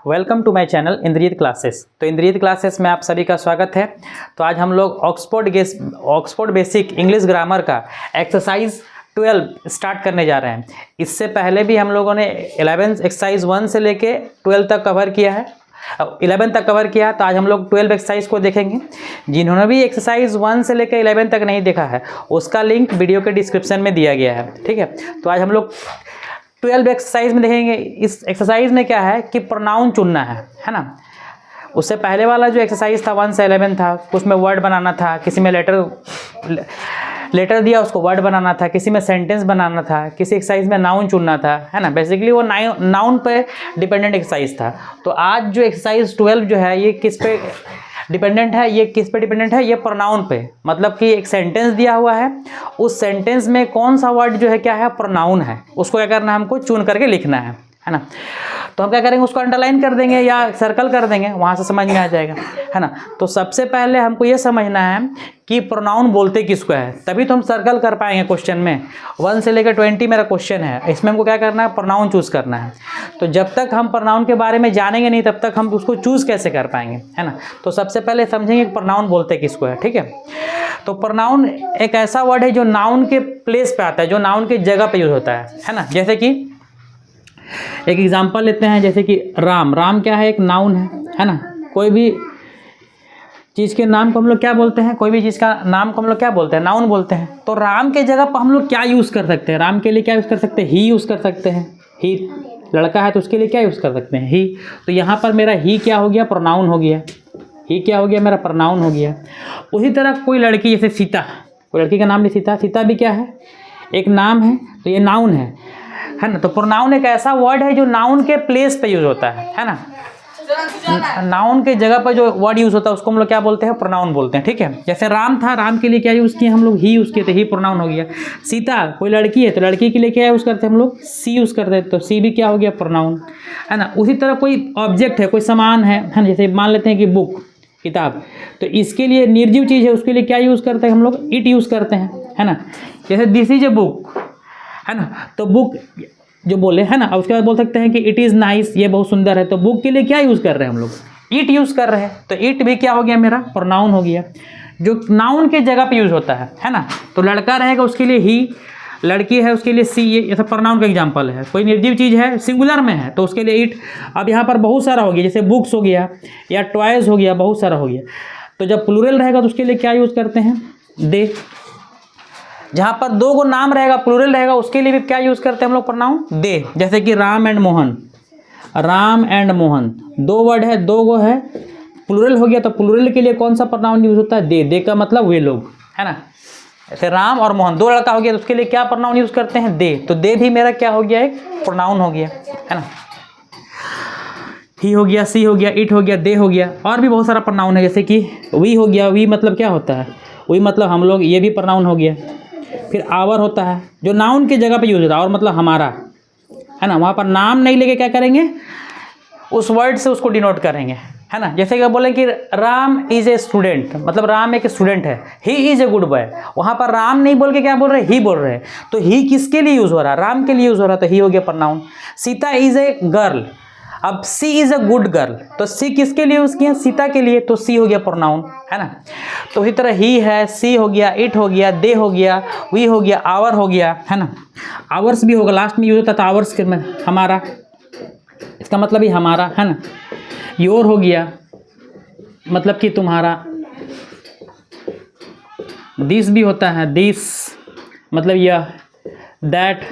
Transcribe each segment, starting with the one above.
Welcome to my channel Indriyat classes. तो Indriyat classes में आप सभी का स्वागत है। तो आज हम लोग ऑक्सफोर्ड बेसिक इंग्लिश ग्रामर का एक्सरसाइज 12 स्टार्ट करने जा रहे हैं। इससे पहले भी हम लोगों ने 11 एक्सरसाइज 1 से लेके 12 तक कवर किया है, 11 तक कवर किया। तो आज हम लोग 12 एक्सरसाइज को देखेंगे। जिन्होंने भी एक्सरसाइज 1 से लेकर 11 तक नहीं देखा है उसका लिंक वीडियो के डिस्क्रिप्शन में दिया गया है, ठीक है। तो आज हम लोग 12 एक्सरसाइज में देखेंगे। इस एक्सरसाइज में क्या है कि प्रोनाउन चुनना है ना। उससे पहले वाला जो एक्सरसाइज था 1 से 11 था, उसमें वर्ड बनाना था, किसी में लेटर दिया उसको वर्ड बनाना था, किसी में सेंटेंस बनाना था, किसी एक्सरसाइज में नाउन चुनना था, है ना। बेसिकली वो नाउन पे डिपेंडेंट एक्सरसाइज था। तो आज जो एक्सरसाइज 12 जो है ये किस पे डिपेंडेंट है, ये किस पे डिपेंडेंट है, ये प्रोनाउन पे। मतलब कि एक सेंटेंस दिया हुआ है, उस सेंटेंस में कौन सा वर्ड जो है क्या है, प्रोनाउन है। उसको क्या करना है, हमको चुन करके लिखना है ना। तो हम क्या करेंगे, उसको अंडरलाइन कर देंगे या सर्कल कर देंगे, वहाँ से समझ में आ जाएगा, है ना। तो सबसे पहले हमको ये समझना है कि प्रोनाउन बोलते किसको है, तभी तो हम सर्कल कर पाएंगे। क्वेश्चन में 1 से लेकर 20 मेरा क्वेश्चन है, इसमें हमको क्या करना है, प्रोनाउन चूज़ करना है। तो जब तक हम प्रोनाउन के बारे में जानेंगे नहीं तब तक हम उसको चूज़ कैसे कर पाएंगे, है ना। तो सबसे पहले समझेंगे कि प्रोनाउन बोलते किसको है, ठीक है। तो प्रोनाउन एक ऐसा वर्ड है जो नाउन के प्लेस पे आता है, जो नाउन की जगह पे यूज होता है ना। जैसे कि एक एग्जांपल लेते हैं, जैसे कि राम क्या है, एक नाउन है ना। कोई भी चीज़ के नाम को हम लोग क्या बोलते हैं, कोई भी चीज़ का नाम को हम लोग क्या बोलते हैं, नाउन बोलते हैं। तो राम के जगह पर हम लोग क्या यूज़ कर सकते हैं, राम के लिए क्या यूज़ कर सकते हैं, ही यूज़ कर सकते हैं। ही लड़का है तो उसके लिए क्या यूज़ कर सकते हैं, ही। तो यहाँ पर मेरा ही क्या हो गया, प्रोनाउन हो गया। ही क्या हो गया, मेरा प्रोनाउन हो गया। उसी तरह कोई लड़की, जैसे सीता, कोई लड़की का नाम भी सीता भी क्या है, एक नाम है, तो ये नाउन है ना। तो प्रोनाउन एक ऐसा वर्ड है जो नाउन के प्लेस पे यूज होता है ना। नाउन के जगह पर जो वर्ड यूज होता है उसको हम लोग क्या बोलते हैं, प्रोनाउन बोलते हैं, ठीक है। जैसे राम था, राम के लिए क्या यूज़ किए हम लोग, ही यूज़ किए थे, ही प्रोनाउन हो गया। सीता कोई लड़की है तो लड़की के लिए क्या यूज़ करते हैं हम लोग, सी यूज़ करते हैं, तो सी भी क्या हो गया, प्रोनाउन, है ना। उसी तरह कोई ऑब्जेक्ट है, कोई सामान है ना। जैसे मान लेते हैं कि बुक, किताब, तो इसके लिए निर्जीव चीज़ है, उसके लिए क्या यूज़ करते हैं हम लोग, इट यूज़ करते हैं, है ना। जैसे दिस इज ए बुक, है ना। तो बुक जो बोले, है ना। और उसके बाद बोल सकते हैं कि इट इज़ नाइस, ये बहुत सुंदर है। तो बुक के लिए क्या यूज़ कर रहे हैं हम लोग, इट यूज़ कर रहे हैं। तो इट भी क्या हो गया, मेरा प्रोनाउन हो गया, जो नाउन के जगह पे यूज़ होता है ना। तो लड़का रहेगा उसके लिए ही, लड़की है उसके लिए सी, ये सब प्रोनाउन का एग्जाम्पल है। कोई निर्जीव चीज़ है, सिंगुलर में है, तो उसके लिए इट। अब यहाँ पर बहुत सारा हो गया, जैसे बुक्स हो गया या टॉयज़ हो गया, बहुत सारा हो गया। तो जब प्लूरल रहेगा तो उसके लिए क्या यूज़ करते हैं, दे। जहाँ पर 2 गो नाम रहेगा, प्लूरल रहेगा, उसके लिए भी क्या यूज़ करते हैं हम लोग, प्रोनाउन दे। जैसे कि Ram and Mohan, Ram and Mohan 2 word है, 2 गो है, प्लूरल हो गया। तो प्लूरल के लिए कौन सा प्रोनाउन यूज़ होता है, दे। दे का मतलब वे लोग, है ना। जैसे राम और मोहन 2 लड़का हो गया तो उसके लिए क्या प्रोनाउन यूज़ करते हैं, दे। तो दे भी मेरा क्या हो गया, एक प्रोनाउन हो गया, है ना। ही हो गया, सी हो गया, इट हो गया, दे हो गया। और भी बहुत सारा प्रोनाउन है, जैसे कि वी हो गया। वी मतलब क्या होता है, वी मतलब हम लोग, ये भी प्रोनाउन हो गया। फिर आवर होता है जो नाउन की जगह पे यूज होता है, और मतलब हमारा, है ना। वहाँ पर नाम नहीं लेके क्या करेंगे, उस वर्ड से उसको डिनोट करेंगे, है ना। जैसे कि बोलें कि राम इज़ ए स्टूडेंट, मतलब राम एक स्टूडेंट है। He is a good boy, वहाँ पर राम नहीं बोल के क्या बोल रहे हैं, ही बोल रहे हैं। तो ही किसके लिए यूज़ हो रहा है, राम के लिए यूज़ हो रहा है, तो ही हो गया pronoun. Sita is a girl, अब सी इज़ अ गुड गर्ल, तो सी किसके लिए यूज़ किया, सीता के लिए, तो सी हो गया प्रोनाउन, है ना। तो इसी तरह ही है, सी हो गया, इट हो गया, दे हो गया, वी हो गया, आवर हो गया, है ना। आवर्स भी होगा, लास्ट में यूज होता था आवर्स के में, हमारा, इसका मतलब ही हमारा, है ना। योर हो गया, मतलब कि तुम्हारा। दिस भी होता है, दिस मतलब यह, दैट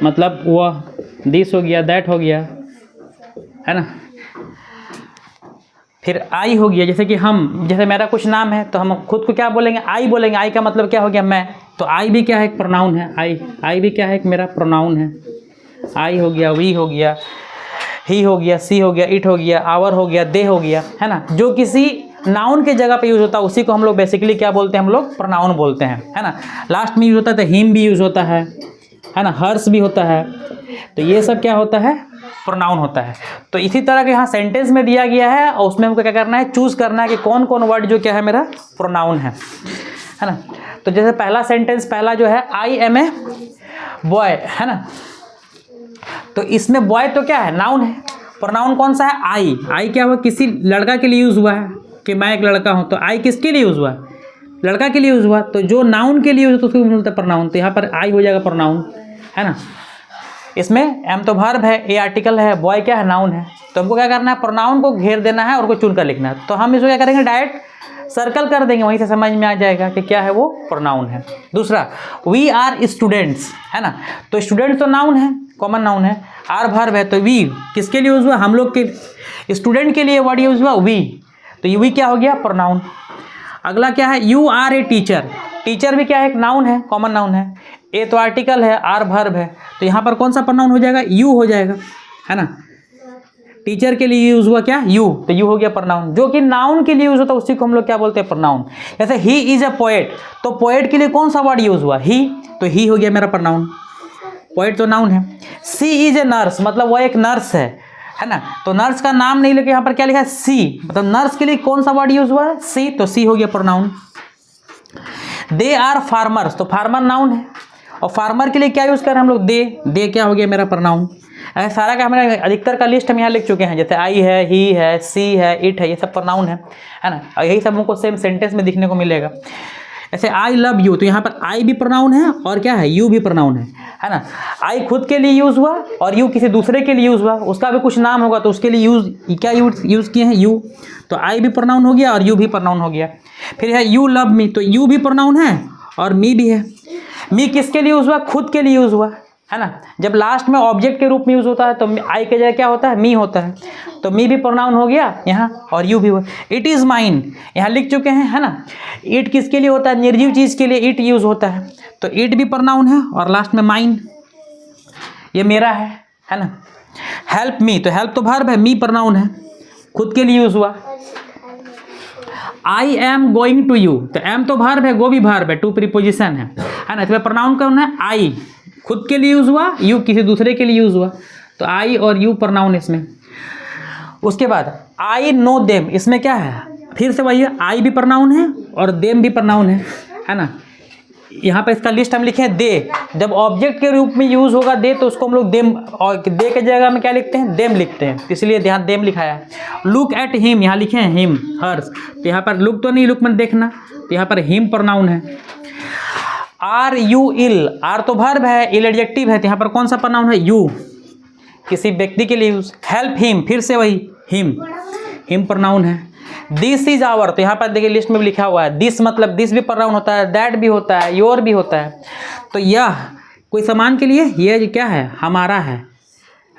मतलब वह, दिस हो गया, दैट हो गया, है ना। फिर आई हो गया, जैसे कि हम, जैसे मेरा कुछ नाम है तो हम खुद को क्या बोलेंगे, आई बोलेंगे। आई का मतलब क्या हो गया, मैं। तो आई भी क्या है, एक प्रोनाउन है। आई भी क्या है, एक मेरा प्रोनाउन है। आई हो गया, वी हो गया, ही हो गया, सी हो गया, इट हो गया, आवर हो गया, दे हो गया, है ना। जो किसी नाउन के जगह पे यूज़ होता है उसी को हम लोग बेसिकली क्या बोलते हैं, हम लोग प्रोनाउन बोलते हैं, है ना। लास्ट में यूज़ होता है तो हिम भी यूज़ होता है ना, हर्ष भी होता है। तो ये सब क्या होता है, प्रोनाउन होता है। तो इसी तरह के यहाँ सेंटेंस में दिया गया है और उसमें हमको क्या करना है, चूज़ करना है कि कौन कौन वर्ड जो क्या है मेरा प्रोनाउन है ना। तो जैसे पहला सेंटेंस, पहला जो है आई एम ए बॉय, है ना। तो इसमें बॉय तो क्या है, नाउन है। प्रोनाउन कौन सा है? आई। आई क्या हुआ? किसी लड़का के लिए यूज़ हुआ है कि मैं एक लड़का हूँ, तो आई किसके लिए यूज़ हुआ? लड़का के लिए यूज़ हुआ। तो जो नाउन के लिए यूज़ तो उसको मिलता है प्रोनाउन, तो यहाँ पर आई हो जाएगा प्रोनाउन, है ना। इसमें एम तो वर्ब है, ए आर्टिकल है, बॉय क्या है? नाउन है। तो हमको क्या करना है? प्रोनाउन को घेर देना है और उसको चुन कर लिखना है। तो हम इसको क्या करेंगे? डायरेक्ट सर्कल कर देंगे, वहीं से समझ में आ जाएगा कि क्या है वो प्रोनाउन है। दूसरा, वी आर स्टूडेंट्स, है ना। तो स्टूडेंट तो नाउन है, कॉमन नाउन है। आर वर्ब है, तो वी किसके लिए यूज़ हुआ? हम लोग के स्टूडेंट के लिए वर्ड यूज़ हुआ वी, तो ये वी क्या हो गया? प्रोनाउन। अगला क्या है? You are a teacher. Teacher भी क्या है? एक नाउन है, कॉमन नाउन है। ए तो आर्टिकल है, आर वर्ब है, तो यहाँ पर कौन सा प्रोनाउन हो जाएगा? यू हो जाएगा, है ना। टीचर के लिए यूज़ हुआ क्या? यू, तो यू हो गया प्रोनाउन। जो कि नाउन के लिए यूज़ होता है उसी को हम लोग क्या बोलते हैं? प्रोनाउन। जैसे ही इज अ पोएट, तो पोएट के लिए कौन सा वर्ड यूज़ हुआ? ही, तो ही हो गया मेरा प्रोनाउन। पोएट तो नाउन है। सी इज ए नर्स, मतलब वह एक नर्स है ना। तो नर्स का नाम नहीं लेके यहाँ पर क्या लिखा है? सी, मतलब नर्स के लिए कौन सा वर्ड यूज़ हुआ है? सी, तो सी हो गया प्रोनाउन। दे आर फार्मर्स, तो फार्मर नाउन है, और फार्मर के लिए क्या यूज़ कर रहे हैं हम लोग? दे। दे क्या हो गया? मेरा प्रोनाउन। ऐसा सारा का हमारे अधिकतर का लिस्ट हम यहाँ लिख चुके हैं, जैसे आई है, ही है, सी है, इट है, ये सब प्रोनाउन है ना। और यही सब हमको सेम सेंटेंस में दिखने को मिलेगा। ऐसे आई लव यू, तो यहाँ पर आई भी प्रोनाउन है और क्या है? यू भी प्रोनाउन है ना। आई खुद के लिए यूज़ हुआ और यू किसी दूसरे के लिए यूज़ हुआ, उसका भी कुछ नाम होगा तो उसके लिए क्या यूज़ किए हैं? यू। तो आई भी प्रोनाउन हो गया और यू भी प्रोनाउन हो गया। फिर है यू लव मी, तो यू भी प्रोनाउन है और मी भी है। मी किसके लिए यूज़ हुआ? खुद के लिए यूज़ हुआ, है ना। जब लास्ट में ऑब्जेक्ट के रूप में यूज़ होता है तो आई के जगह क्या होता है? मी होता है, तो मी भी प्रोनाउन हो गया यहाँ और यू भी हुआ। इट इज़ माइन, यहाँ लिख चुके हैं, है ना। इट किसके लिए होता है? निर्जीव चीज़ के लिए इट यूज़ होता है, तो इट भी प्रोनाउन है और लास्ट में माइन, ये मेरा है ना। हेल्प मी, तो हेल्प तो वर्ब है, मी प्रोनाउन है, खुद के लिए यूज़ हुआ। I am going to you, तो एम तो वर्ब है, गो भी वर्ब है, टू प्रीपोजिशन है ना। इसमें प्रोनाउन कौन है? आई, खुद के लिए यूज़ हुआ, यू किसी दूसरे के लिए यूज़ हुआ, तो आई और यू प्रोनाउन इसमें। उसके बाद आई नो देम, इसमें क्या है? फिर से वही है, आई भी प्रोनाउन है और देम भी प्रोनाउन है ना। यहाँ पर इसका लिस्ट हम लिखे हैं दे। जब ऑब्जेक्ट के रूप में यूज़ होगा दे, तो उसको हम लोग देम, और दे के जगह में क्या लिखते हैं? देम लिखते हैं, इसलिए ध्यान देम लिखाया है। लुक एट हिम, यहाँ लिखे हैं हिम, हर्स, तो यहाँ पर लुक तो नहीं, लुक में देखना, तो यहाँ पर हिम प्रोनाउन है। आर यू इल, आर तो वर्ब है, इल एडजेक्टिव है, तो यहाँ पर कौन सा प्रोनाउन है? यू, किसी व्यक्ति के लिए यूज। हेल्प हिम, फिर से वही हिम प्रोनाउन है। दिस इज आवर, तो यहाँ पर देखिए लिस्ट में भी लिखा हुआ है दिस, मतलब दिस भी प्रोनाउन होता है, दैट भी होता है, योर भी होता है। तो यह कोई सामान के लिए, यह क्या है? हमारा है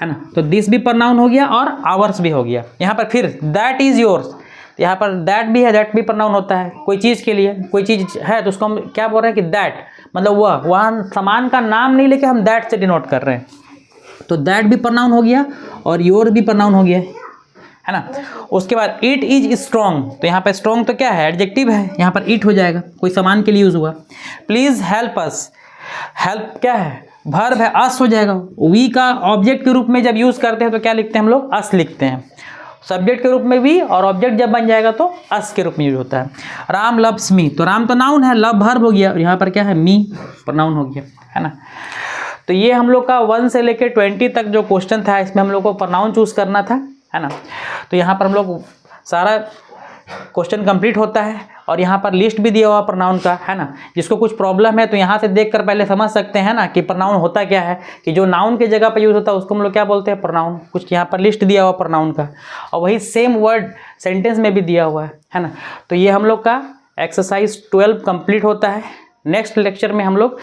ना। तो दिस भी प्रोनाउन हो गया और आवर्स भी हो गया। यहाँ पर फिर दैट इज योर्स, यहाँ पर दैट भी है, दैट भी प्रोनाउन होता है। कोई चीज़ के लिए, कोई चीज़ है तो उसको हम क्या बोल रहे हैं कि दैट, मतलब वह सामान का नाम नहीं लेके हम दैट से डिनोट कर रहे हैं, तो दैट भी प्रोनाउन हो गया और योर भी प्रोनाउन हो गया, है ना। उसके बाद इट इज स्ट्रॉन्ग, तो यहाँ पर स्ट्रॉन्ग तो क्या है? एडजेक्टिव है, यहाँ पर इट हो जाएगा, कोई सामान के लिए यूज़ हुआ। प्लीज़ हेल्प अस, हेल्प क्या है? वर्ब है, अस हो जाएगा। वी का ऑब्जेक्ट के रूप में जब यूज़ करते हैं तो क्या लिखते हैं हम लोग? अस लिखते हैं। सब्जेक्ट के रूप में वी, और ऑब्जेक्ट जब बन जाएगा तो अस के रूप में यूज होता है। राम लव्स मी, तो राम तो नाउन है, लव वर्ब हो गया, और यहाँ पर क्या है? मी प्रोनाउन हो गया, है ना। तो ये हम लोग का 1 से लेकर 20 तक जो क्वेश्चन था, इसमें हम लोग को प्रोनाउन चूज करना था, है ना। तो यहाँ पर हम लोग सारा क्वेश्चन कंप्लीट होता है, और यहाँ पर लिस्ट भी दिया हुआ प्रोनाउन का, है ना। जिसको कुछ प्रॉब्लम है तो यहाँ से देखकर पहले समझ सकते हैं ना कि प्रोनाउन होता क्या है, कि जो नाउन की जगह पर यूज़ होता है उसको हम लोग क्या बोलते हैं? प्रोनाउन। कुछ यहाँ पर लिस्ट दिया हुआ प्रोनाउन का, और वही सेम वर्ड सेंटेंस में भी दिया हुआ है ना। तो ये हम लोग का एक्सरसाइज 12 कंप्लीट होता है। नेक्स्ट लेक्चर में हम लोग